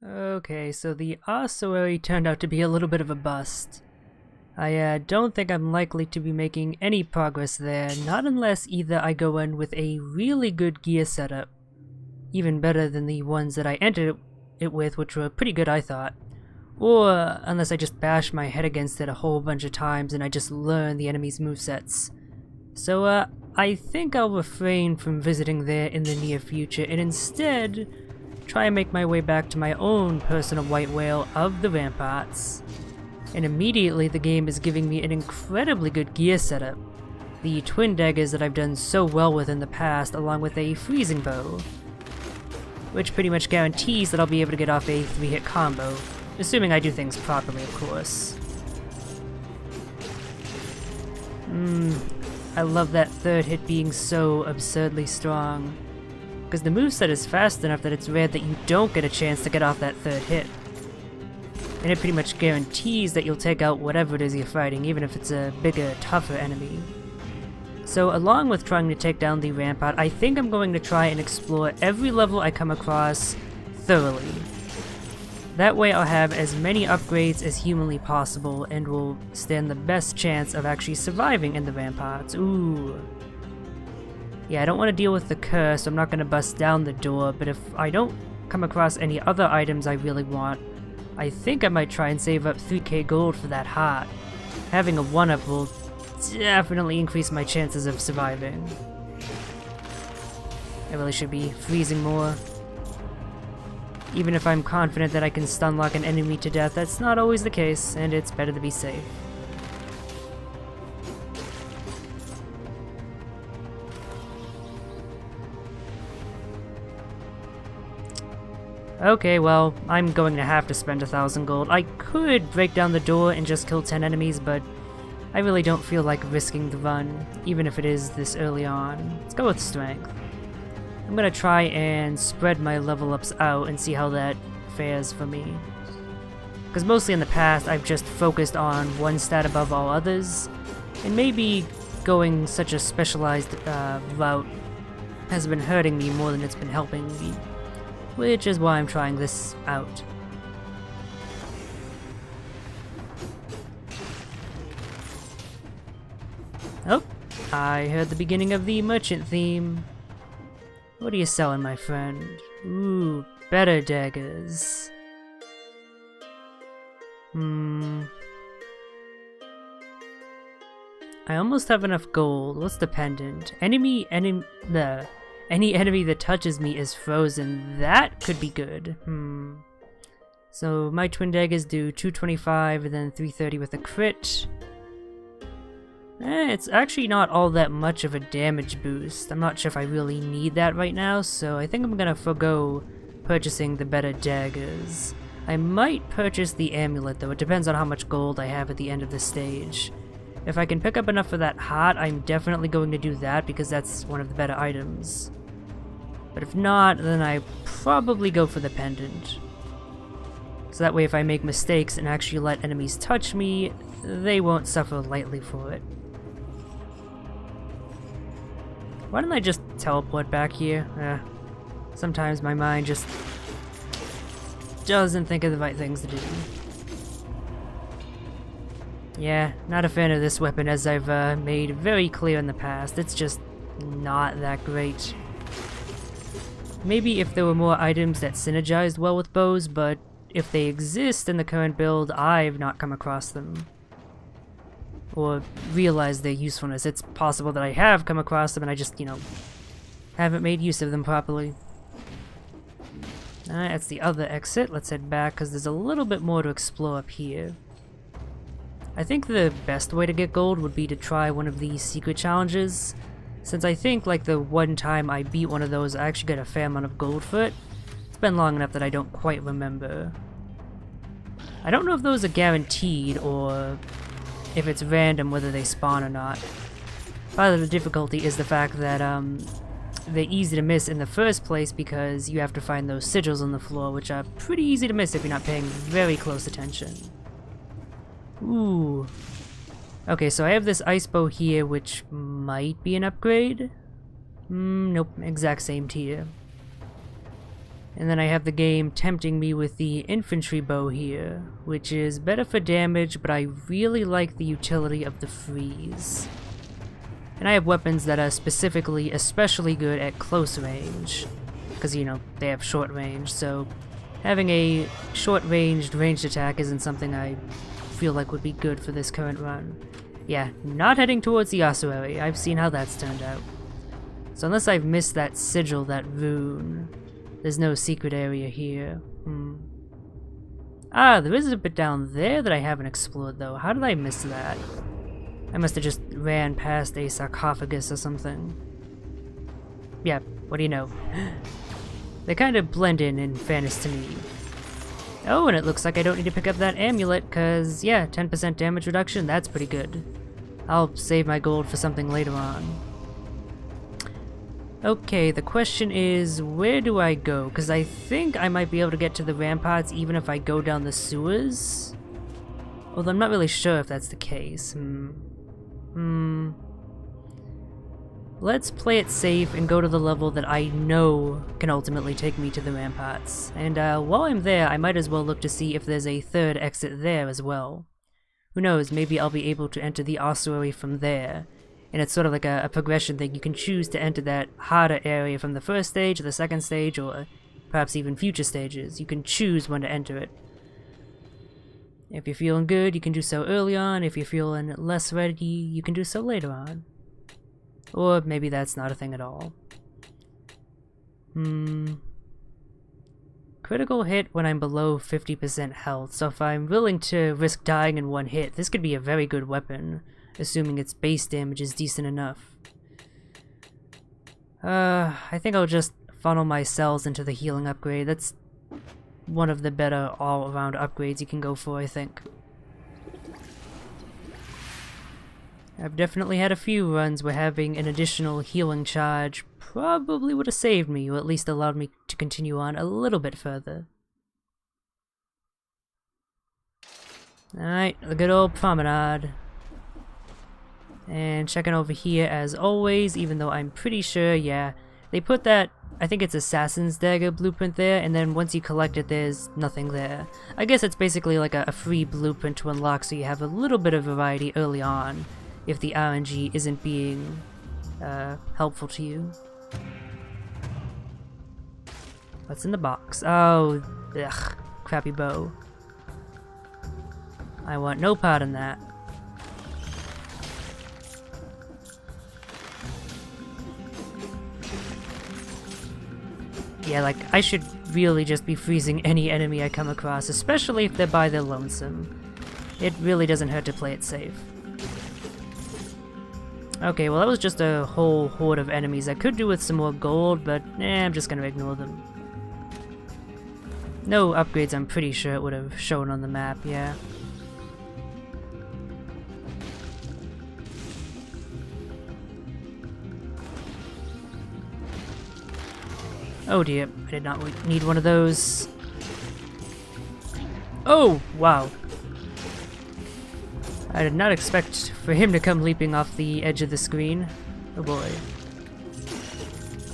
Okay, so the ossuary turned out to be a little bit of a bust. I don't think I'm likely to be making any progress there, not unless either I go in with a really good gear setup, even better than the ones that I entered it with, which were pretty good I thought, or unless I just bash my head against it a whole bunch of times and I just learn the enemy's movesets. So I think I'll refrain from visiting there in the near future and instead try and make my way back to my own personal white whale of the ramparts. And immediately the game is giving me an incredibly good gear setup. The twin daggers that I've done so well with in the past, along with a freezing bow, which pretty much guarantees that I'll be able to get off a 3-hit combo, assuming I do things properly, of course. I love that third hit being so absurdly strong, because the moveset is fast enough that it's rare that you don't get a chance to get off that third hit. And it pretty much guarantees that you'll take out whatever it is you're fighting, even if it's a bigger, tougher enemy. So along with trying to take down the rampart, I think I'm going to try and explore every level I come across thoroughly. That way I'll have as many upgrades as humanly possible and will stand the best chance of actually surviving in the ramparts. Ooh. Yeah, I don't want to deal with the curse, so I'm not going to bust down the door, but if I don't come across any other items I really want, I think I might try and save up 3k gold for that heart. Having a 1-up will definitely increase my chances of surviving. I really should be freezing more. Even if I'm confident that I can stun lock an enemy to death, that's not always the case, and it's better to be safe. Okay, well, I'm going to have to spend 1,000 gold. I could break down the door and just kill 10 enemies, but I really don't feel like risking the run, even if it is this early on. Let's go with strength. I'm gonna try and spread my level ups out and see how that fares for me. Because mostly in the past, I've just focused on one stat above all others, and maybe going such a specialized route has been hurting me more than it's been helping me. Which is why I'm trying this out. Oh, I heard the beginning of the merchant theme. What are you selling, my friend? Ooh, better daggers. I almost have enough gold. What's the pendant? Any enemy that touches me is frozen. That could be good. So my twin daggers do 225 and then 330 with a crit. It's actually not all that much of a damage boost. I'm not sure if I really need that right now, so I think I'm gonna forgo purchasing the better daggers. I might purchase the amulet though. It depends on how much gold I have at the end of this stage. If I can pick up enough for that heart, I'm definitely going to do that because that's one of the better items. But if not, then I probably go for the pendant. So that way if I make mistakes and actually let enemies touch me, they won't suffer lightly for it. Why don't I just teleport back here? Sometimes my mind just doesn't think of the right things to do. Yeah, not a fan of this weapon, as I've made very clear in the past. It's just not that great. Maybe if there were more items that synergized well with bows, but if they exist in the current build, I've not come across them. Or realized their usefulness. It's possible that I have come across them and I just, haven't made use of them properly. Alright, that's the other exit. Let's head back, because there's a little bit more to explore up here. I think the best way to get gold would be to try one of these secret challenges, since I think like the one time I beat one of those I actually got a fair amount of gold for it. It's been long enough that I don't quite remember. I don't know if those are guaranteed or if it's random whether they spawn or not. Part of the difficulty is the fact that they're easy to miss in the first place because you have to find those sigils on the floor, which are pretty easy to miss if you're not paying very close attention. Ooh. Okay, so I have this ice bow here, which might be an upgrade. Nope, exact same tier. And then I have the game tempting me with the infantry bow here, which is better for damage, but I really like the utility of the freeze. And I have weapons that are specifically especially good at close range, because, you know, they have short range, so having a short-ranged ranged attack isn't something I feel like would be good for this current run. Yeah, not heading towards the ossuary. I've seen how that's turned out. So unless I've missed that sigil, that rune, there's no secret area here. Ah, there is a bit down there that I haven't explored though. How did I miss that? I must have just ran past a sarcophagus or something. Yeah, what do you know? They kind of blend in fairness to me. Oh, and it looks like I don't need to pick up that amulet, cause yeah, 10% damage reduction, that's pretty good. I'll save my gold for something later on. Okay, the question is, where do I go? Cause I think I might be able to get to the ramparts even if I go down the sewers. Although I'm not really sure if that's the case. Let's play it safe and go to the level that I know can ultimately take me to the ramparts. And while I'm there, I might as well look to see if there's a third exit there as well. Who knows, maybe I'll be able to enter the ossuary from there. And it's sort of like a progression thing. You can choose to enter that harder area from the first stage, or the second stage, or perhaps even future stages. You can choose when to enter it. If you're feeling good, you can do so early on. If you're feeling less ready, you can do so later on. Or maybe that's not a thing at all. Critical hit when I'm below 50% health, so if I'm willing to risk dying in one hit, this could be a very good weapon, assuming its base damage is decent enough. I think I'll just funnel my cells into the healing upgrade. That's one of the better all-around upgrades you can go for, I think. I've definitely had a few runs where having an additional healing charge probably would have saved me, or at least allowed me to continue on a little bit further. Alright, the good old Promenade. And checking over here as always, even though I'm pretty sure, yeah, they put that, I think it's Assassin's Dagger blueprint there, and then once you collect it, there's nothing there. I guess it's basically like a free blueprint to unlock, so you have a little bit of variety early on, if the RNG isn't being helpful to you. What's in the box? Oh, ugh, crappy bow. I want no part in that. Yeah, like, I should really just be freezing any enemy I come across, especially if they're by their lonesome. It really doesn't hurt to play it safe. Okay, well that was just a whole horde of enemies. I could do with some more gold, but I'm just gonna ignore them. No upgrades, I'm pretty sure it would have shown on the map, yeah. Oh dear, I did not need one of those. Oh, wow. I did not expect for him to come leaping off the edge of the screen. Oh boy.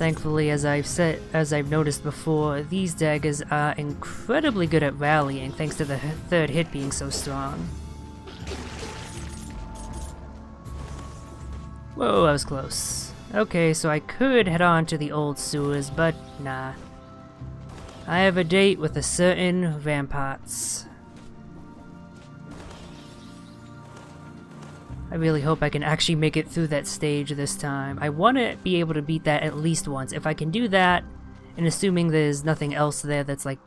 Thankfully, as I've noticed before, these daggers are incredibly good at rallying thanks to the third hit being so strong. Whoa, that was close. Okay, so I could head on to the old sewers, but nah. I have a date with a certain ramparts. I really hope I can actually make it through that stage this time. I want to be able to beat that at least once. If I can do that, and assuming there's nothing else there that's like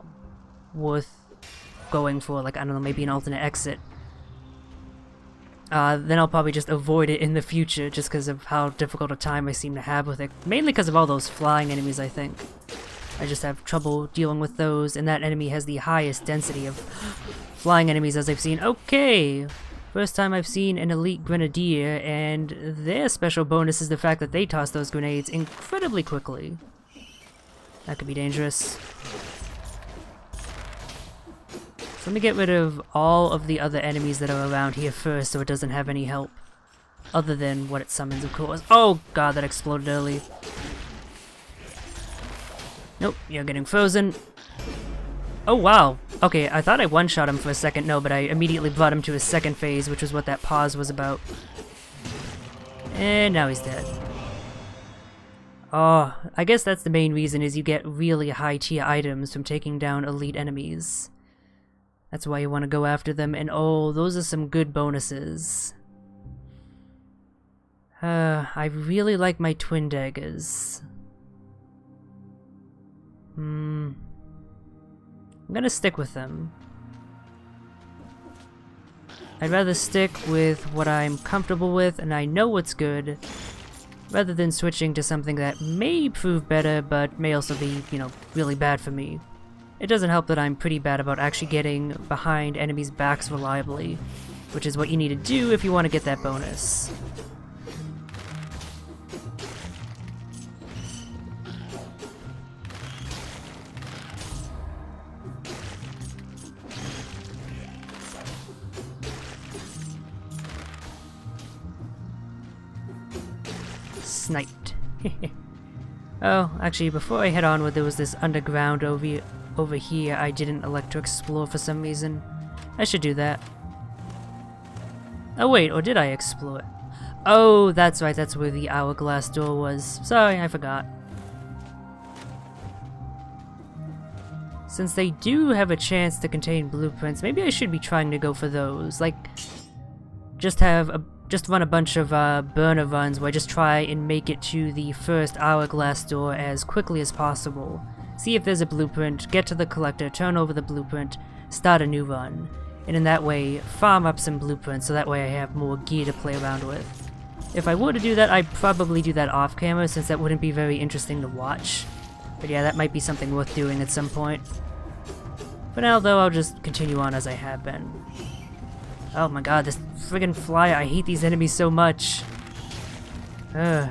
worth going for, like, I don't know, maybe an alternate exit, then I'll probably just avoid it in the future just because of how difficult a time I seem to have with it. Mainly because of all those flying enemies, I think. I just have trouble dealing with those, and that enemy has the highest density of flying enemies as I've seen. Okay! First time I've seen an elite grenadier, and their special bonus is the fact that they toss those grenades incredibly quickly. That could be dangerous. So let me get rid of all of the other enemies that are around here first so it doesn't have any help. Other than what it summons, of course. Oh god, that exploded early. Nope, you're getting frozen. Oh wow. Okay, I thought I one-shot him for a second. No, but I immediately brought him to his second phase, which was what that pause was about. And now he's dead. Oh, I guess that's the main reason is you get really high-tier items from taking down elite enemies. That's why you want to go after them, and oh, those are some good bonuses. I really like my twin daggers. I'm gonna stick with them. I'd rather stick with what I'm comfortable with and I know what's good, rather than switching to something that may prove better but may also be, you know, really bad for me. It doesn't help that I'm pretty bad about actually getting behind enemies' backs reliably, which is what you need to do if you want to get that bonus. Sniped. Oh, actually, before I head onward, there was this underground over here I didn't elect to explore for some reason. I should do that. Oh wait, or did I explore it? Oh, that's right, that's where the hourglass door was. Sorry, I forgot. Since they do have a chance to contain blueprints, maybe I should be trying to go for those. Like, just run a bunch of burner runs where I just try and make it to the first hourglass door as quickly as possible. See if there's a blueprint, get to the collector, turn over the blueprint, start a new run. And in that way, farm up some blueprints so that way I have more gear to play around with. If I were to do that, I'd probably do that off camera since that wouldn't be very interesting to watch. But yeah, that might be something worth doing at some point. For now though, I'll just continue on as I have been. Oh my god, this friggin' fly, I hate these enemies so much. Ugh.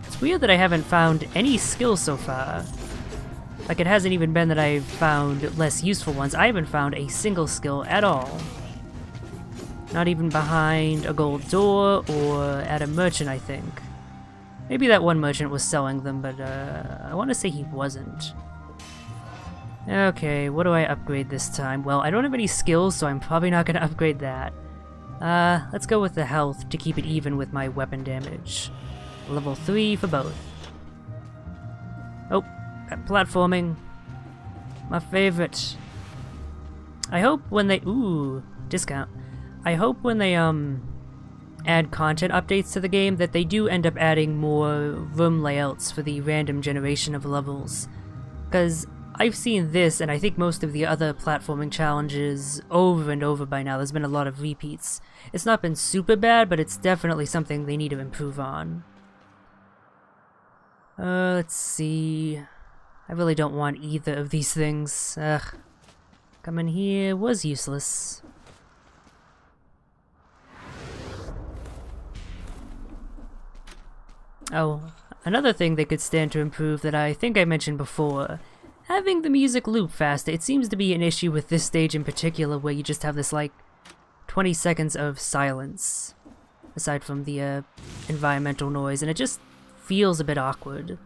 It's weird that I haven't found any skills so far. Like, it hasn't even been that I've found less useful ones. I haven't found a single skill at all. Not even behind a gold door or at a merchant, I think. Maybe that one merchant was selling them, but I want to say he wasn't. Okay, what do I upgrade this time? Well, I don't have any skills, so I'm probably not going to upgrade that. Let's go with the health to keep it even with my weapon damage. Level 3 for both. Oh, platforming. My favorite. I hope when they... Ooh, discount. I hope when they, add content updates to the game that they do end up adding more room layouts for the random generation of levels. Because I've seen this, and I think most of the other platforming challenges over and over by now. There's been a lot of repeats. It's not been super bad, but it's definitely something they need to improve on. Let's see. I really don't want either of these things. Ugh. Coming here was useless. Oh, another thing they could stand to improve that I think I mentioned before. Having the music loop faster, it seems to be an issue with this stage in particular where you just have this like 20 seconds of silence aside from the environmental noise, and it just feels a bit awkward.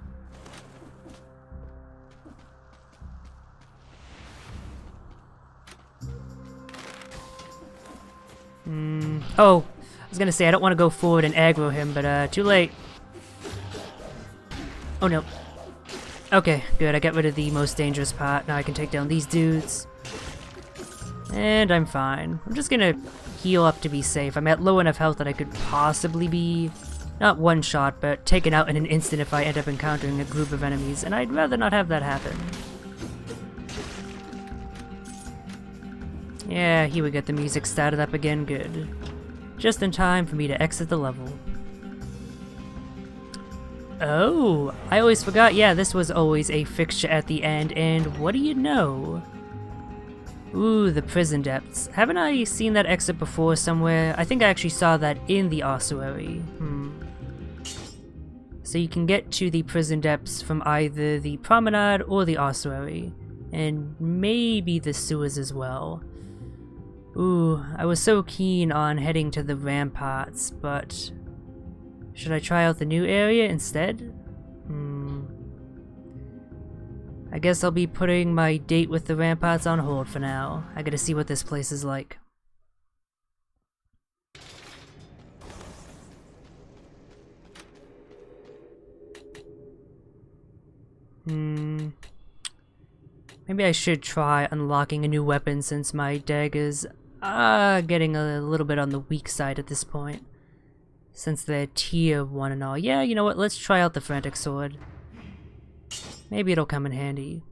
Oh, I was gonna say I don't want to go forward and aggro him, but too late. Oh no. Okay, good, I got rid of the most dangerous part. Now I can take down these dudes. And I'm fine. I'm just gonna heal up to be safe. I'm at low enough health that I could possibly be, not one shot, but taken out in an instant if I end up encountering a group of enemies, and I'd rather not have that happen. Yeah, here we get the music started up again, good. Just in time for me to exit the level. Oh, I always forgot, yeah, this was always a fixture at the end, and what do you know? Ooh, the prison depths. Haven't I seen that exit before somewhere? I think I actually saw that in the ossuary. So you can get to the prison depths from either the Promenade or the ossuary, and maybe the sewers as well. Ooh, I was so keen on heading to the ramparts, but should I try out the new area instead? I guess I'll be putting my date with the ramparts on hold for now. I gotta see what this place is like. Maybe I should try unlocking a new weapon since my dagger's getting a little bit on the weak side at this point. Since they're tier 1 and all. Yeah, you know what, let's try out the frantic sword. Maybe it'll come in handy.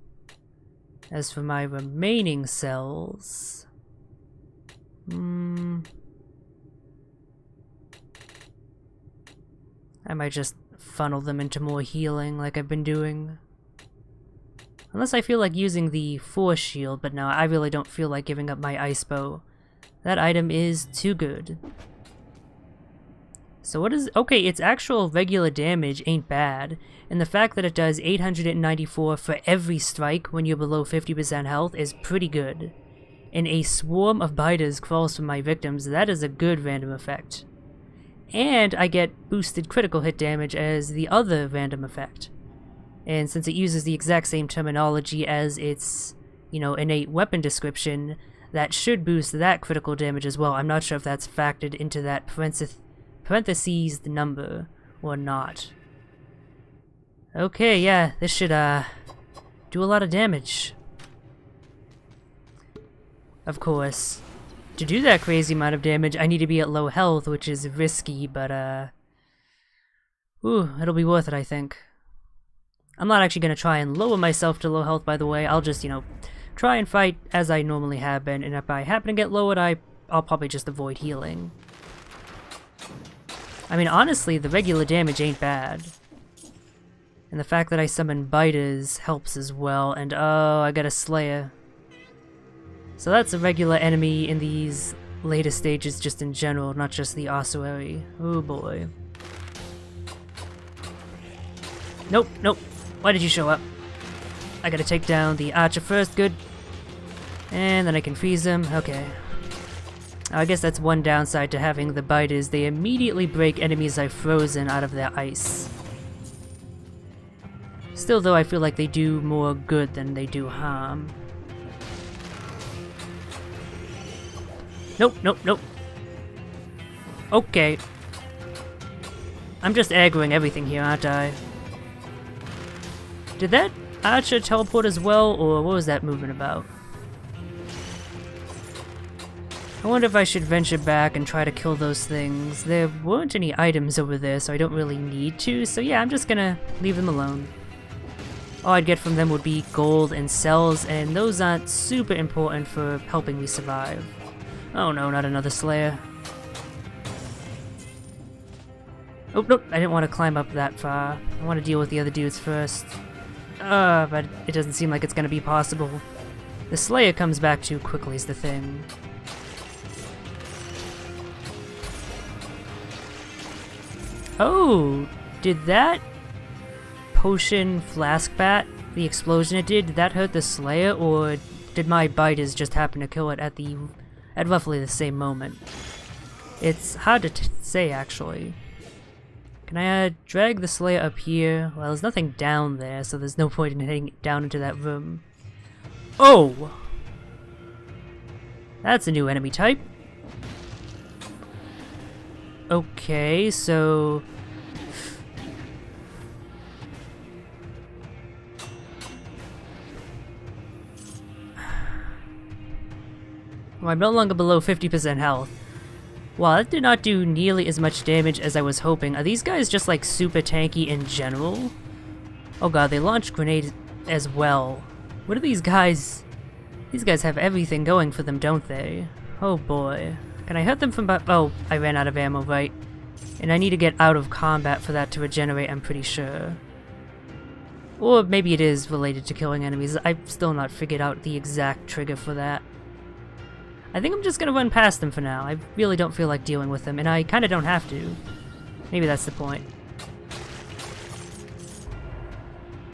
As for my remaining cells... I might just funnel them into more healing like I've been doing. Unless I feel like using the force shield, but no, I really don't feel like giving up my ice bow. That item is too good. So what is... okay, its actual regular damage ain't bad, and the fact that it does 894 for every strike when you're below 50% health is pretty good. And a swarm of biters crawls from my victims, that is a good random effect. And I get boosted critical hit damage as the other random effect. And since it uses the exact same terminology as its, you know, innate weapon description, that should boost that critical damage as well. I'm not sure if that's factored into that parentheses number or not. Okay, yeah, this should do a lot of damage. Of course, to do that crazy amount of damage, I need to be at low health, which is risky, but it'll be worth it, I think. I'm not actually gonna try and lower myself to low health, by the way. I'll just, you know, try and fight as I normally have been, and if I happen to get lowered, I'll probably just avoid healing. I mean, honestly, the regular damage ain't bad. And the fact that I summon biters helps as well, and oh, I got a Slayer. So that's a regular enemy in these later stages just in general, not just the ossuary. Oh boy. Nope, nope. Why did you show up? I gotta take down the archer first, good. And then I can freeze him, okay. I guess that's one downside to having the biters. They immediately break enemies I've frozen out of their ice. Still though, I feel like they do more good than they do harm. Nope, nope, nope. Okay. I'm just aggroing everything here, aren't I? Did that archer teleport as well, or what was that movement about? I wonder if I should venture back and try to kill those things. There weren't any items over there, so I don't really need to, so yeah, I'm just gonna leave them alone. All I'd get from them would be gold and cells, and those aren't super important for helping me survive. Oh no, not another Slayer. Oh, nope, I didn't want to climb up that far. I want to deal with the other dudes first. But it doesn't seem like it's gonna be possible. The Slayer comes back too quickly is the thing. Oh, did that potion flask bat, the explosion it did that hurt the Slayer, or did my biters just happen to kill it at roughly the same moment? It's hard to say, actually. Can I drag the Slayer up here? Well, there's nothing down there, so there's no point in heading down into that room. Oh! That's a new enemy type. Okay, so... well, I'm no longer below 50% health. Wow, that did not do nearly as much damage as I was hoping. Are these guys just like super tanky in general? Oh god, they launch grenades as well. What are these guys? These guys have everything going for them, don't they? Oh boy. Can I hurt them from oh, I ran out of ammo, right? And I need to get out of combat for that to regenerate, I'm pretty sure. Or maybe it is related to killing enemies. I've still not figured out the exact trigger for that. I think I'm just gonna run past them for now. I really don't feel like dealing with them, and I kinda don't have to. Maybe that's the point.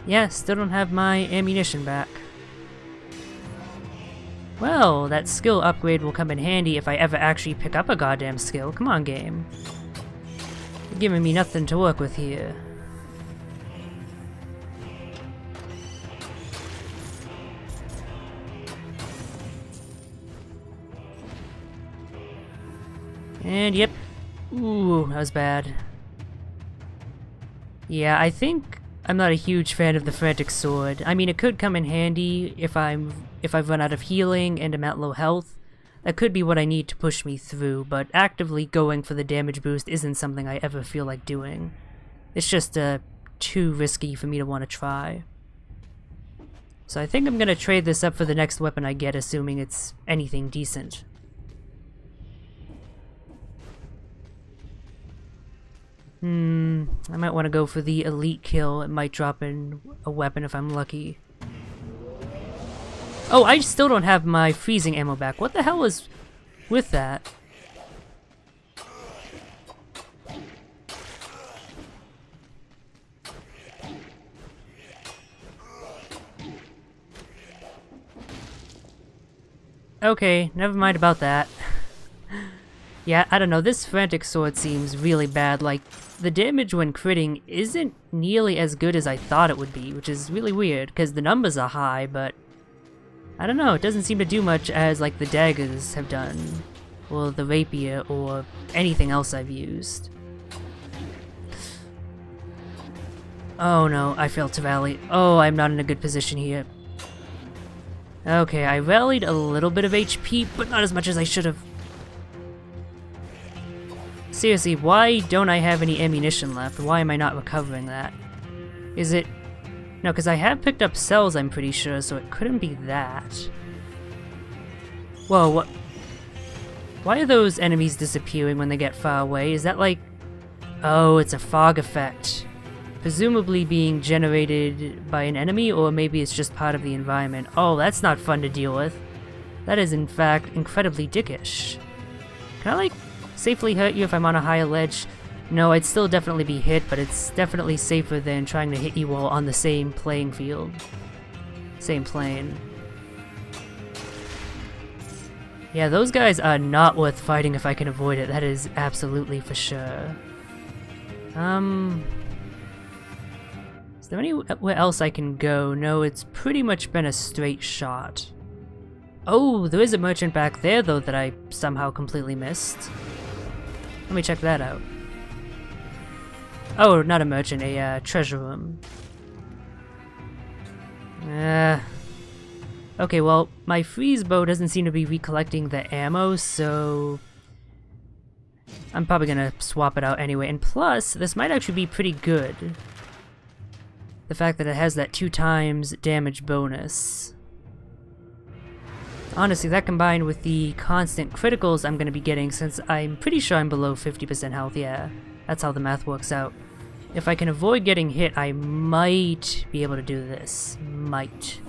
Yeah, still don't have my ammunition back. Well, that skill upgrade will come in handy if I ever actually pick up a goddamn skill. Come on, game. You're giving me nothing to work with here. And yep. Ooh, that was bad. Yeah, I think I'm not a huge fan of the frantic sword. I mean, it could come in handy if I've run out of healing and I'm at low health. That could be what I need to push me through, but actively going for the damage boost isn't something I ever feel like doing. It's just too risky for me to want to try. So I think I'm gonna trade this up for the next weapon I get, assuming it's anything decent. I might want to go for the elite kill. It might drop in a weapon if I'm lucky. Oh, I still don't have my freezing ammo back. What the hell is with that? Okay, never mind about that. Yeah, I don't know, this frantic sword seems really bad. Like, the damage when critting isn't nearly as good as I thought it would be, which is really weird, because the numbers are high, but I don't know, it doesn't seem to do much as, like, the daggers have done, or the rapier, or anything else I've used. Oh no, I failed to rally. Oh, I'm not in a good position here. Okay, I rallied a little bit of HP, but not as much as I should have. Seriously, why don't I have any ammunition left? Why am I not recovering that? Is it... No, because I have picked up cells, I'm pretty sure, so it couldn't be that. Whoa, what? Why are those enemies disappearing when they get far away? Is that like... Oh, it's a fog effect. Presumably being generated by an enemy, or maybe it's just part of the environment. Oh, that's not fun to deal with. That is, in fact, incredibly dickish. Can I, like, safely hurt you if I'm on a higher ledge? No, I'd still definitely be hit, but it's definitely safer than trying to hit you while on the same playing field. Same plane. Yeah, those guys are not worth fighting if I can avoid it. That is absolutely for sure. Is there anywhere else I can go? No, it's pretty much been a straight shot. Oh, there is a merchant back there, though, that I somehow completely missed. Let me check that out. Oh, not a merchant, a treasure room. Okay, well, my freeze bow doesn't seem to be recollecting the ammo, so I'm probably gonna swap it out anyway. And plus, this might actually be pretty good. The fact that it has that 2x damage bonus. Honestly, that combined with the constant criticals I'm going to be getting, since I'm pretty sure I'm below 50% health, yeah, that's how the math works out. If I can avoid getting hit, I might be able to do this. Might.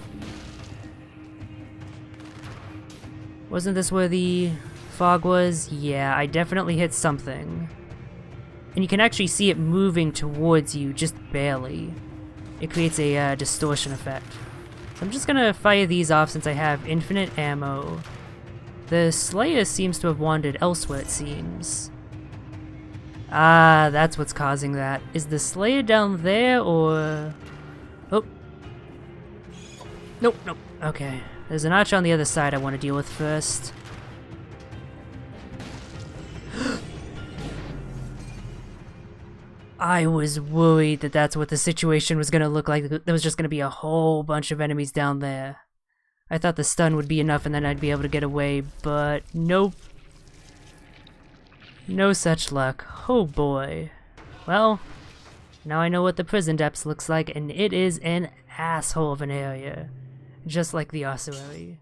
Wasn't this where the fog was? Yeah, I definitely hit something. And you can actually see it moving towards you, just barely. It creates a distortion effect. So I'm just gonna fire these off since I have infinite ammo. The Slayer seems to have wandered elsewhere, it seems. Ah, that's what's causing that. Is the Slayer down there, or... Oh. Nope, nope. Okay. There's an arch on the other side I want to deal with first. I was worried that that's what the situation was going to look like. There was just going to be a whole bunch of enemies down there. I thought the stun would be enough and then I'd be able to get away, but nope. No such luck. Oh boy. Well, now I know what the prison depths looks like, and it is an asshole of an area. Just like the ossuary.